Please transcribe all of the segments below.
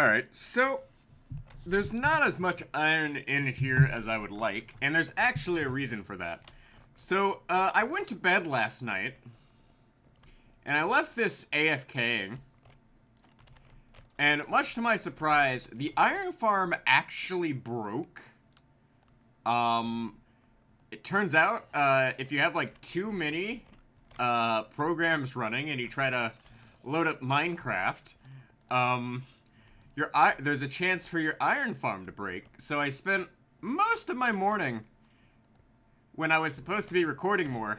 Alright, so there's not as much iron in here as I would like, and there's actually a reason for that. So, I went to bed last night, and I left this AFKing, and much to my surprise, the iron farm actually broke. It turns out, if you have like too many programs running and you try to load up Minecraft, there's a chance for your iron farm to break. So I spent most of my morning, when I was supposed to be recording more,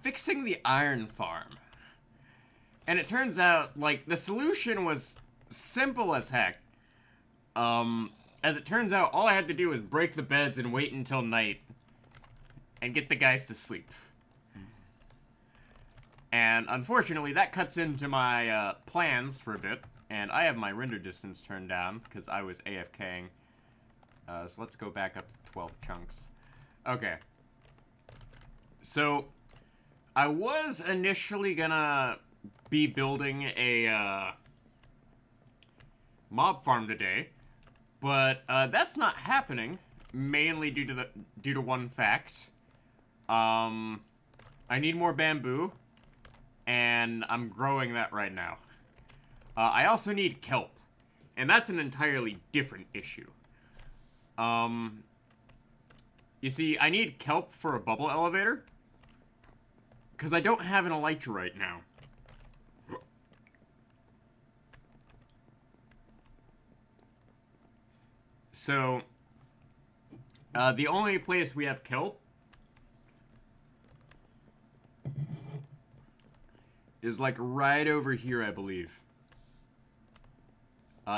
fixing the iron farm. And it turns out, like, the solution was simple as heck. As it turns out, all I had to do was break the beds and wait until night and get the guys to sleep. And unfortunately, that cuts into my plans for a bit. And I have my render distance turned down because I was AFKing. So let's go back up to 12 chunks. Okay. So, I was initially gonna be building a mob farm today, but that's not happening, mainly due to one fact. I need more bamboo, and I'm growing that right now. I also need kelp, and that's an entirely different issue. You see, I need kelp for a bubble elevator, because I don't have an elytra right now. So, the only place we have kelp is like right over here, I believe.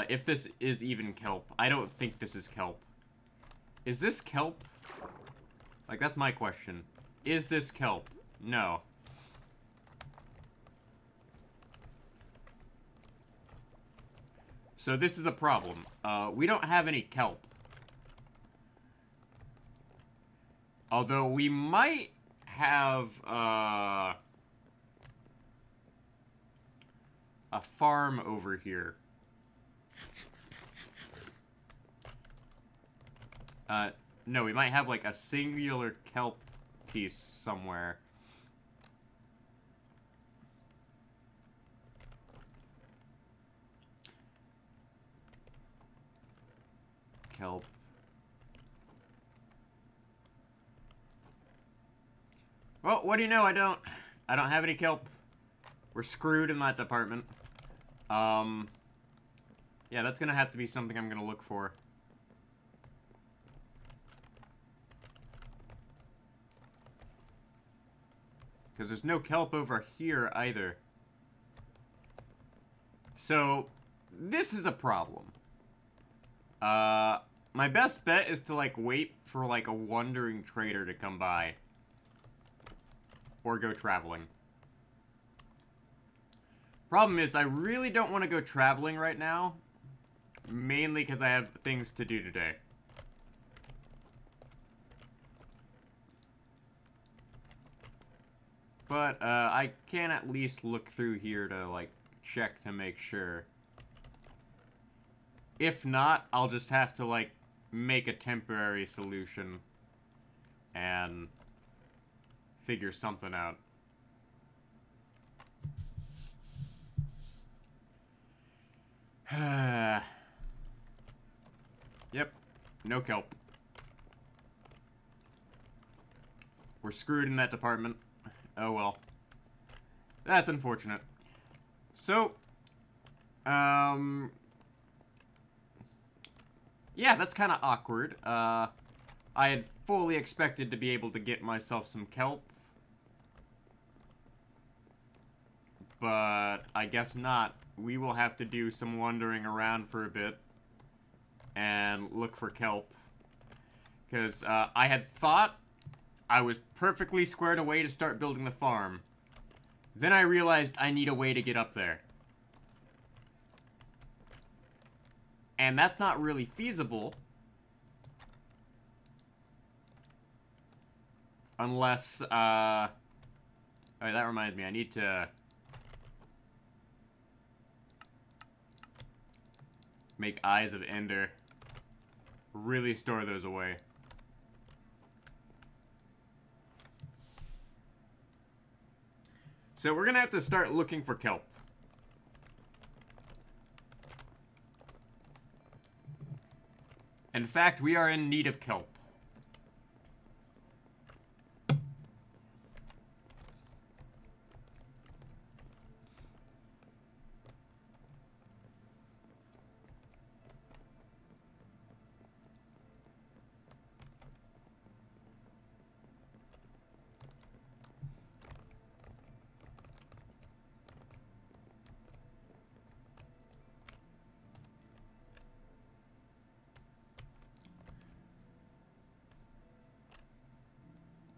If this is even kelp. I don't think this is kelp. Is this kelp? Like, that's my question. Is this kelp? No. So this is a problem. We don't have any kelp. Although we might have a farm over here. No, we might have like a singular kelp piece somewhere. Kelp. Well, what do you know? I don't have any kelp. We're screwed in that department. Yeah, that's gonna have to be something I'm gonna look for. Because there's no kelp over here either. So, this is a problem. My best bet is to, like, wait for, like, a wandering trader to come by. Or go traveling. Problem is, I really don't want to go traveling right now. Mainly because I have things to do today. But, I can at least look through here to, like, check to make sure. If not, I'll just have to, like, make a temporary solution and figure something out. Yep, no kelp. We're screwed in that department. Oh well. That's unfortunate. So, yeah, that's kind of awkward. I had fully expected to be able to get myself some kelp. But I guess not. We will have to do some wandering around for a bit and look for kelp. Because I had thought I was perfectly squared away to start building the farm. Then I realized I need a way to get up there. And that's not really feasible. Unless, alright, that reminds me, I need to make Eyes of Ender. Really store those away. So we're gonna have to start looking for kelp. In fact, we are in need of kelp.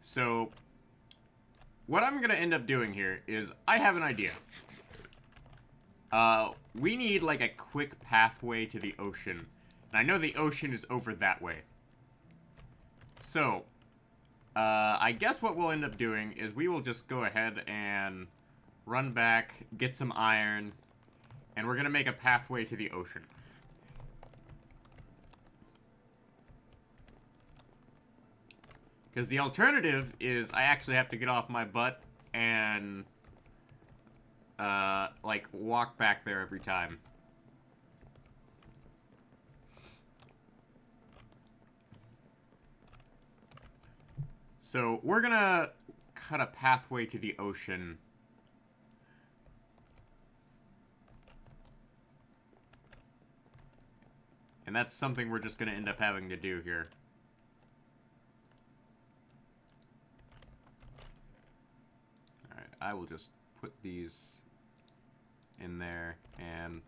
So, what I'm going to end up doing here is, I have an idea. We need, like, a quick pathway to the ocean. And I know the ocean is over that way. So, I guess what we'll end up doing is we will just go ahead and run back, get some iron, and we're going to make a pathway to the ocean. Because the alternative is I actually have to get off my butt and, like, walk back there every time. So, we're gonna cut a pathway to the ocean. And that's something we're just gonna end up having to do here. I will just put these in there and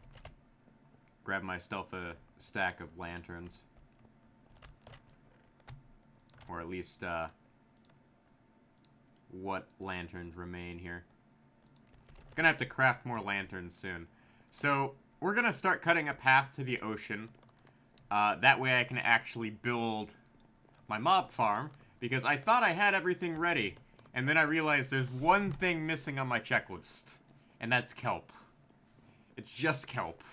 grab myself a stack of lanterns. Or at least, what lanterns remain here. Gonna have to craft more lanterns soon. So, we're gonna start cutting a path to the ocean. That way I can actually build my mob farm, because I thought I had everything ready. And then I realized there's one thing missing on my checklist. And that's kelp. It's just kelp.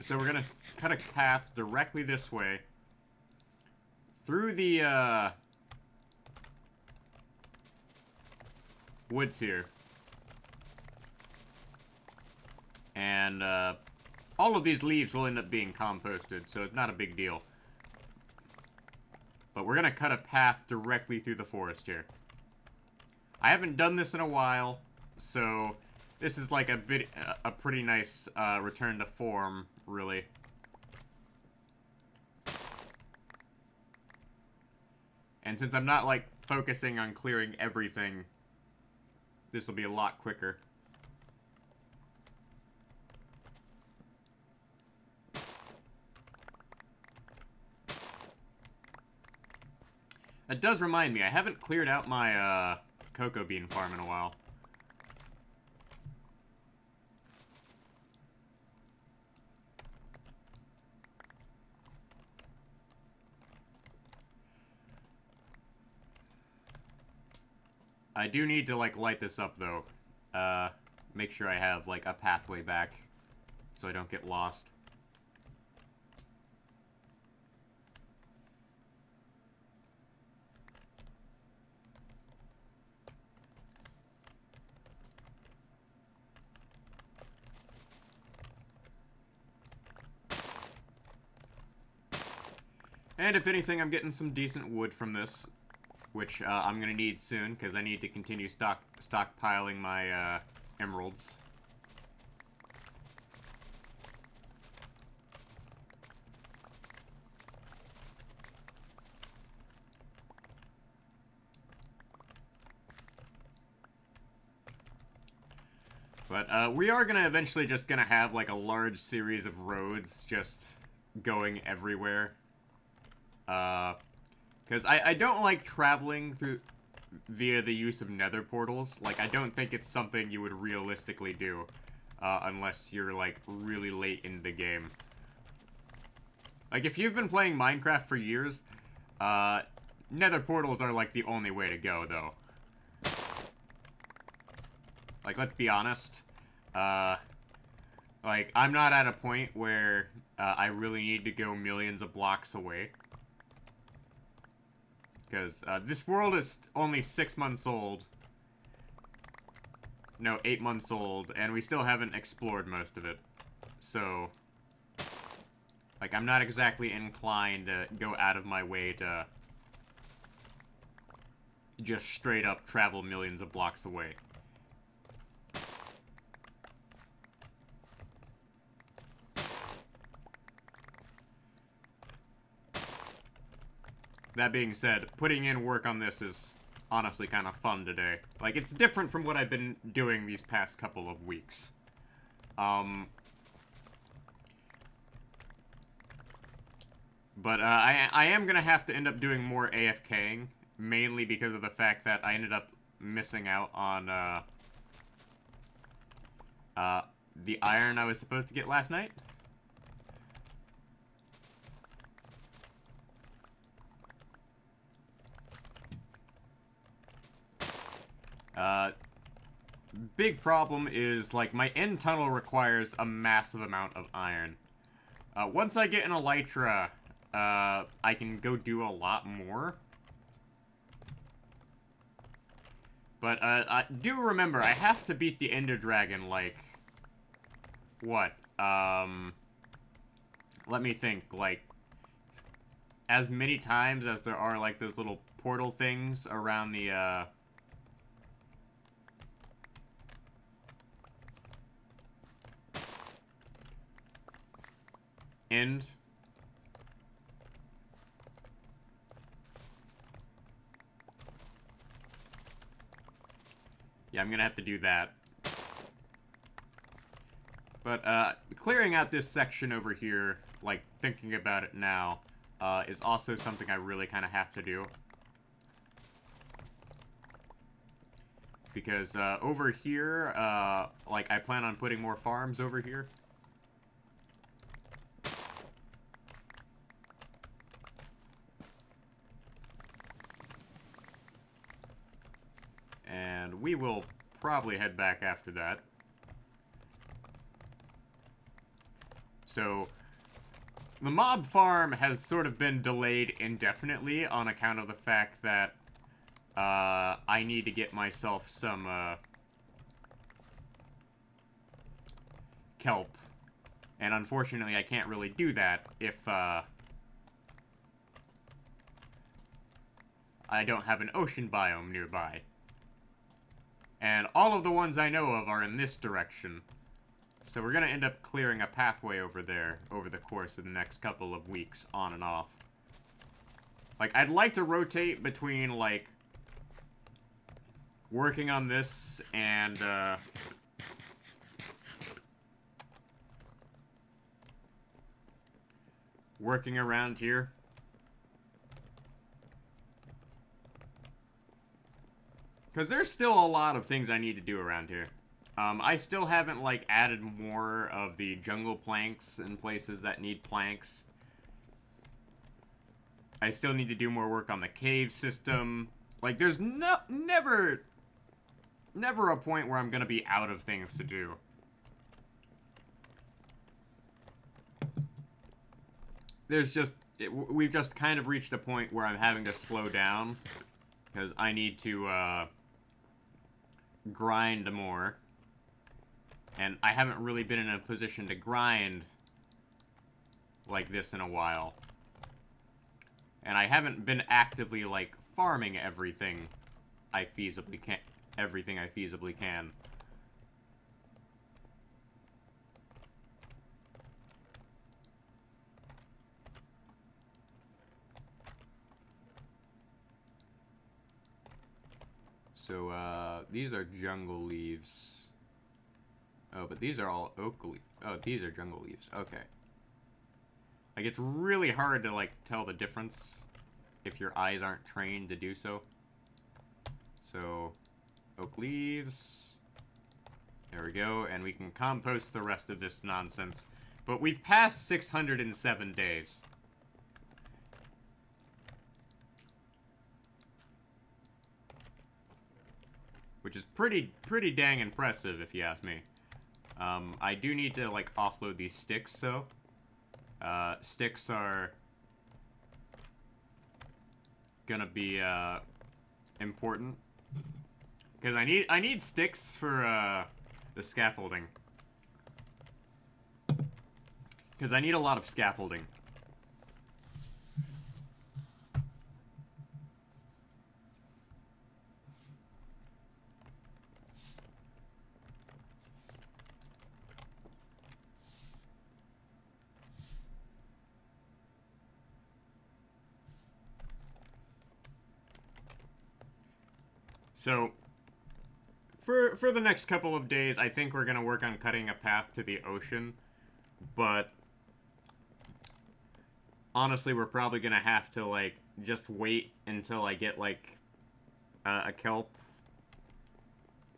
So we're gonna cut a path directly this way through the woods here, and all of these leaves will end up being composted, so it's not a big deal. But we're gonna cut a path directly through the forest here. I haven't done this in a while, so this is like a pretty nice return to form, really. And since I'm not, like, focusing on clearing everything, this will be a lot quicker. That does remind me, I haven't cleared out my cocoa bean farm in a while. I do need to, like, light this up, though. Make sure I have, like, a pathway back so I don't get lost. And if anything, I'm getting some decent wood from this, which I'm going to need soon, because I need to continue stockpiling my emeralds. But we are gonna eventually just gonna have like a large series of roads just going everywhere. Because I don't like traveling through via the use of nether portals. Like, I don't think it's something you would realistically do unless you're like really late in the game. Like, if you've been playing Minecraft for years, nether portals are like the only way to go, though. Like, let's be honest. Like, I'm not at a point where I really need to go millions of blocks away. Because this world is only 6 months old. No, 8 months old, and we still haven't explored most of it. So, like, I'm not exactly inclined to go out of my way to just straight up travel millions of blocks away. That being said, putting in work on this is honestly kind of fun today. Like, it's different from what I've been doing these past couple of weeks. But I am gonna have to end up doing more AFKing, mainly because of the fact that I ended up missing out on the iron I was supposed to get last night. Big problem is, like, my end tunnel requires a massive amount of iron. Once I get an elytra, I can go do a lot more. But, do remember, I have to beat the Ender Dragon, like, what? Let me think, like, as many times as there are, like, those little portal things around the, end. Yeah, I'm gonna have to do that. But, clearing out this section over here, like, thinking about it now, is also something I really kind of have to do. Because, over here, like, I plan on putting more farms over here. And we will probably head back after that. So, the mob farm has sort of been delayed indefinitely on account of the fact that I need to get myself some kelp. And unfortunately, I can't really do that if I don't have an ocean biome nearby. And all of the ones I know of are in this direction. So we're going to end up clearing a pathway over there over the course of the next couple of weeks, on and off. Like, I'd like to rotate between, like, working on this and, working around here. Because there's still a lot of things I need to do around here. I still haven't, like, added more of the jungle planks in places that need planks. I still need to do more work on the cave system. Like, there's never a point where I'm gonna be out of things to do. There's just, we've just kind of reached a point where I'm having to slow down. Because I need to, grind more. And I haven't really been in a position to grind like this in a while. And I haven't been actively, like, farming everything I feasibly can. So, these are jungle leaves. Oh, but these are all oak leaves. Oh, these are jungle leaves. Okay. Like, it's really hard to, like, tell the difference if your eyes aren't trained to do so. So, oak leaves. There we go. And we can compost the rest of this nonsense. But we've passed 607 days. Which is pretty dang impressive, if you ask me. I do need to, like, offload these sticks, though. Sticks are gonna be, important. Because I need sticks for, the scaffolding. Because I need a lot of scaffolding. So, for the next couple of days, I think we're gonna work on cutting a path to the ocean. But honestly, we're probably gonna have to, like, just wait until I get, like, a kelp.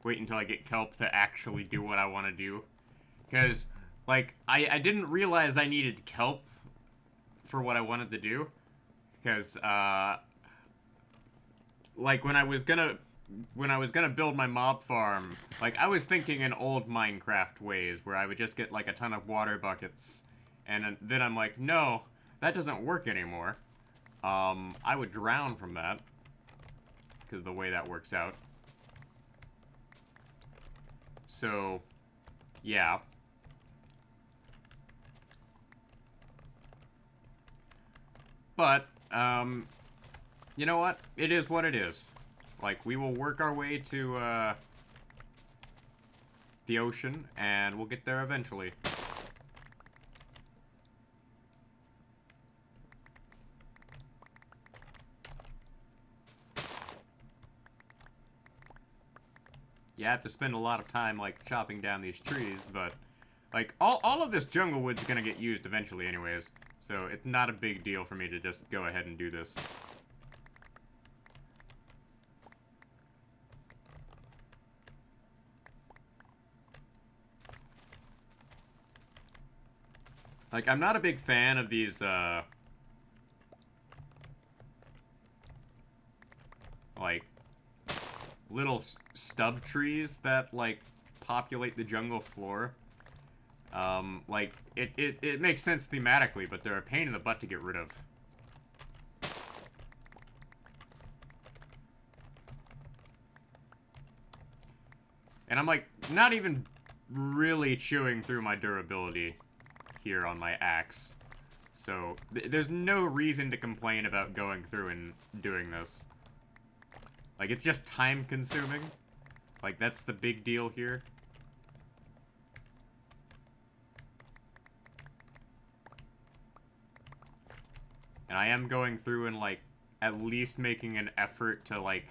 Wait until I get kelp to actually do what I want to do. Because, like, I didn't realize I needed kelp for what I wanted to do. Because, like, when I was gonna build my mob farm, like, I was thinking in old Minecraft ways, where I would just get, like, a ton of water buckets, and then I'm like, no, that doesn't work anymore. I would drown from that, because of the way that works out. So, yeah. But, you know what? It is what it is. Like, we will work our way to, the ocean, and we'll get there eventually. You have to spend a lot of time, like, chopping down these trees, but, like, all of this jungle wood's gonna get used eventually anyways, so it's not a big deal for me to just go ahead and do this. Like, I'm not a big fan of these, like, little stub trees that, like, populate the jungle floor. Like, it makes sense thematically, but they're a pain in the butt to get rid of. And I'm, like, not even really chewing through my durability here on my axe. So, there's no reason to complain about going through and doing this. Like, it's just time-consuming. Like, that's the big deal here. And I am going through and, like, at least making an effort to, like,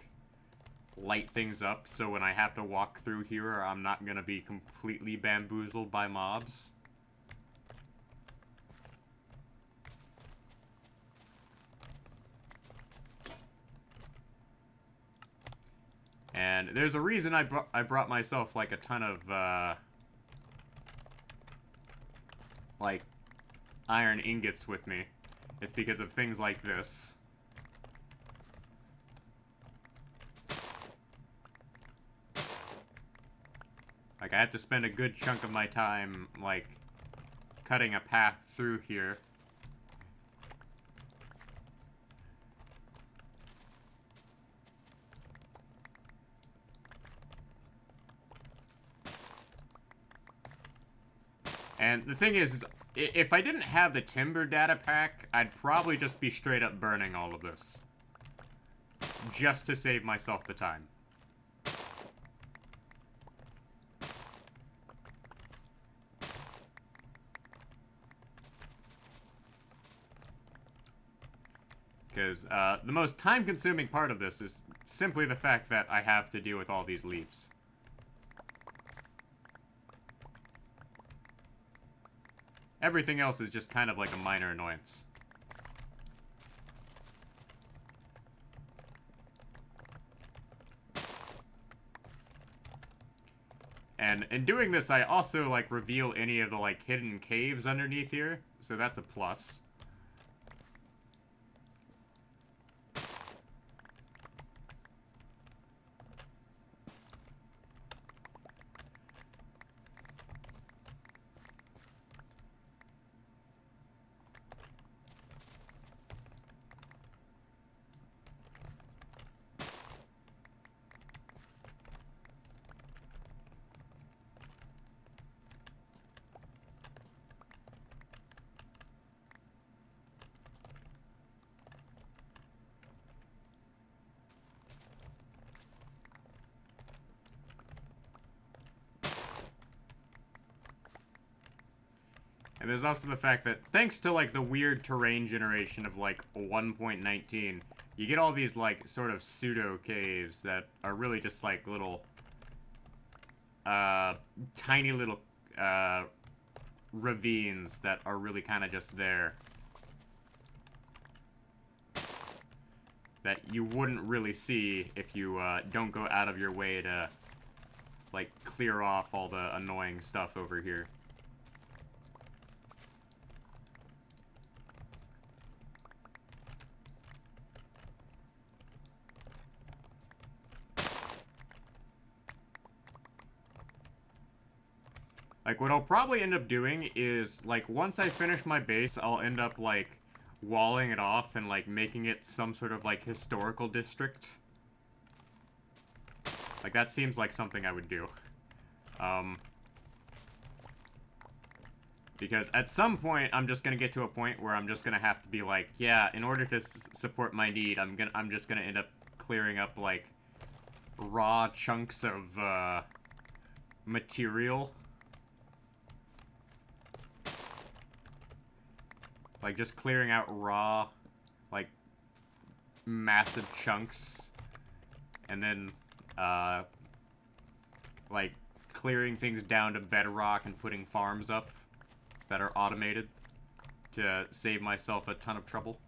light things up, so when I have to walk through here, I'm not gonna be completely bamboozled by mobs. And there's a reason I brought myself, like, a ton of, like, iron ingots with me. It's because of things like this. Like, I have to spend a good chunk of my time, like, cutting a path through here. And the thing is if I didn't have the timber data pack, I'd probably just be straight up burning all of this. Just to save myself the time. Because the most time-consuming part of this is simply the fact that I have to deal with all these leaves. Everything else is just kind of like a minor annoyance. And in doing this, I also, like, reveal any of the, like, hidden caves underneath here. So that's a plus. And there's also the fact that, thanks to, like, the weird terrain generation of, like, 1.19, you get all these, like, sort of pseudo-caves that are really just, like, little, tiny little, ravines that are really kind of just there. That you wouldn't really see if you, don't go out of your way to, like, clear off all the annoying stuff over here. Like, what I'll probably end up doing is, like, once I finish my base, I'll end up, like, walling it off and, like, making it some sort of, like, historical district. Like, that seems like something I would do. Because at some point, I'm just gonna get to a point where I'm just gonna have to be like, yeah, in order to support my need, I'm just gonna end up clearing up, like, raw chunks of, material. Like, just clearing out raw, like, massive chunks. And then, like, clearing things down to bedrock and putting farms up that are automated to save myself a ton of trouble.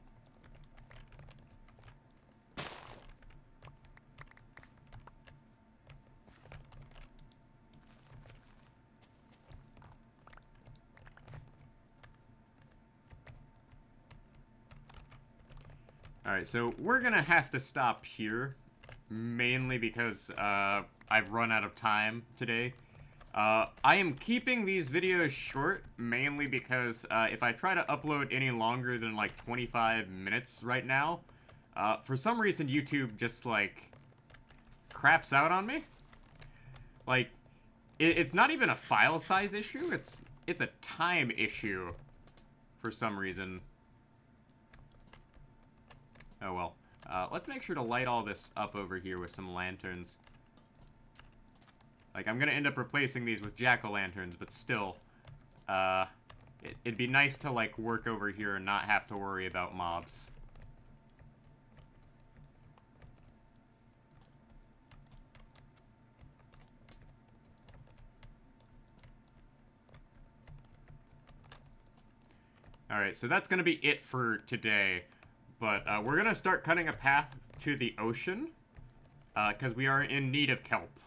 Alright, so we're gonna have to stop here, mainly because I've run out of time today. I am keeping these videos short, mainly because if I try to upload any longer than like 25 minutes right now, for some reason YouTube just, like, craps out on me. Like, it's not even a file size issue, it's a time issue for some reason. Oh well. Let's make sure to light all this up over here with some lanterns. Like, I'm gonna end up replacing these with jack-o'-lanterns, but still, it'd be nice to, like, work over here and not have to worry about mobs. Alright, so that's gonna be it for today. But, we're gonna start cutting a path to the ocean, because we are in need of kelp.